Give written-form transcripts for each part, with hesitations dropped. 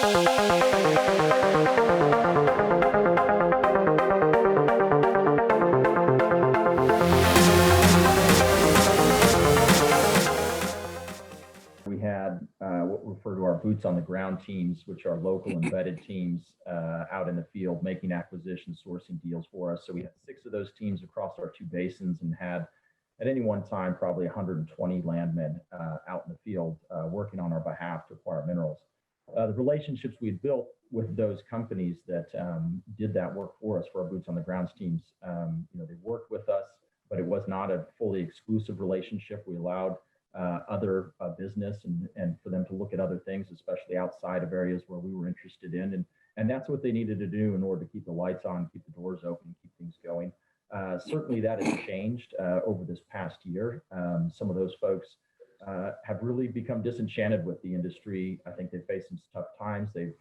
We had what we refer to our boots on the ground teams, which are local embedded teams out in the field making acquisition, sourcing deals for us. So we had 6 of those teams across our 2 basins and had at any one time probably 120 landmen out in the field working on our behalf to acquire minerals. The relationships we had built with those companies that did that work for us, for our boots on the ground teams, they worked with us, but it was not a fully exclusive relationship. We allowed other business and for them to look at other things, especially outside of areas where we were interested in. And that's what they needed to do in order to keep the lights on, keep the doors open, keep things going. Certainly that has changed over this past year. Some of those folks have really become disenchanted with the industry. I think they've faced some tough times. They've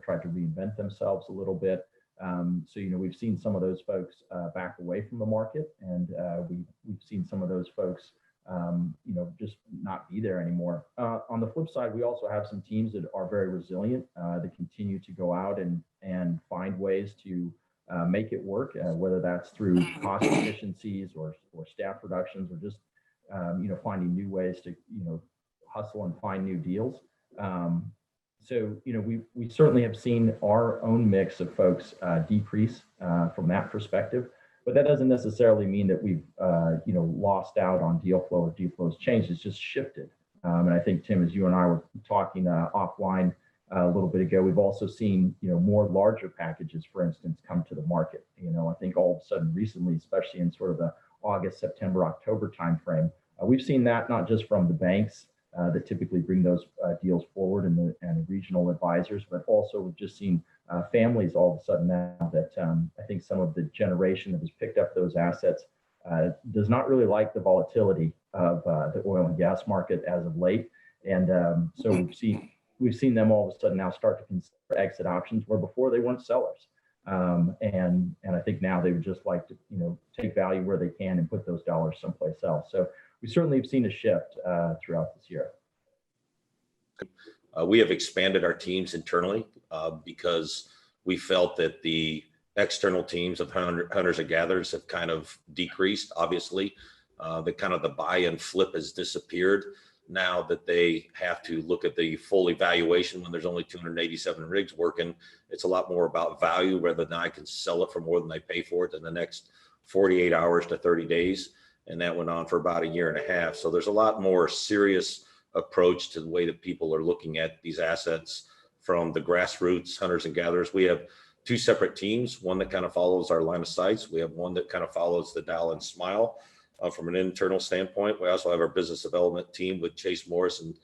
tried to reinvent themselves a little bit. So we've seen some of those folks back away from the market, and we've seen some of those folks just not be there anymore. On the flip side, we also have some teams that are very resilient, that continue to go out and find ways to make it work, whether that's through cost efficiencies or staff reductions, or just finding new ways to hustle and find new deals. So we certainly have seen our own mix of folks decrease from that perspective. But that doesn't necessarily mean that we've, lost out on deal flow or deal flow has changed. It's just shifted. And I think, Tim, as you and I were talking offline a little bit ago, we've also seen, more larger packages, for instance, come to the market. I think all of a sudden recently, especially in sort of the August, September, October timeframe, we've seen that not just from the banks that typically bring those deals forward and the regional advisors, but also we've just seen families all of a sudden now that I think some of the generation that has picked up those assets does not really like the volatility of the oil and gas market as of late. And so we've seen them all of a sudden now start to consider exit options where before they weren't sellers. And I think now they would just like to, take value where they can and put those dollars someplace else. So we certainly have seen a shift throughout this year. We have expanded our teams internally because we felt that the external teams of hunters and gatherers have kind of decreased. Obviously, the buy and flip has disappeared now that they have to look at the full evaluation when there's only 287 rigs working. It's a lot more about value rather than I can sell it for more than I pay for it in the next 48 hours to 30 days. And that went on for about a year and a half. So there's a lot more serious approach to the way that people are looking at these assets from the grassroots hunters and gatherers. We have 2 separate teams, one that kind of follows our line of sights. We have one that kind of follows the dial and smile from an internal standpoint. We also have our business development team with Chase Morris and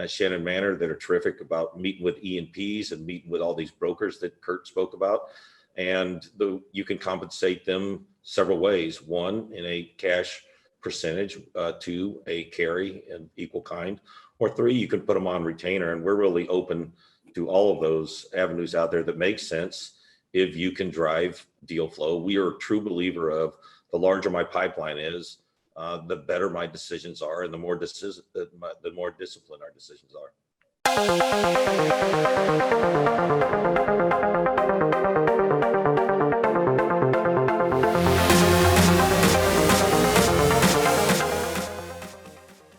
Shannon Manor that are terrific about meeting with E&Ps and meeting with all these brokers that Kurt spoke about. And you can compensate them several ways. 1, in a cash percentage, 2, a carry in equal kind, or 3, you can put them on retainer. And we're really open to all of those avenues out there that make sense if you can drive deal flow. We are a true believer of the larger my pipeline is, the better my decisions are, and the more disciplined our decisions are.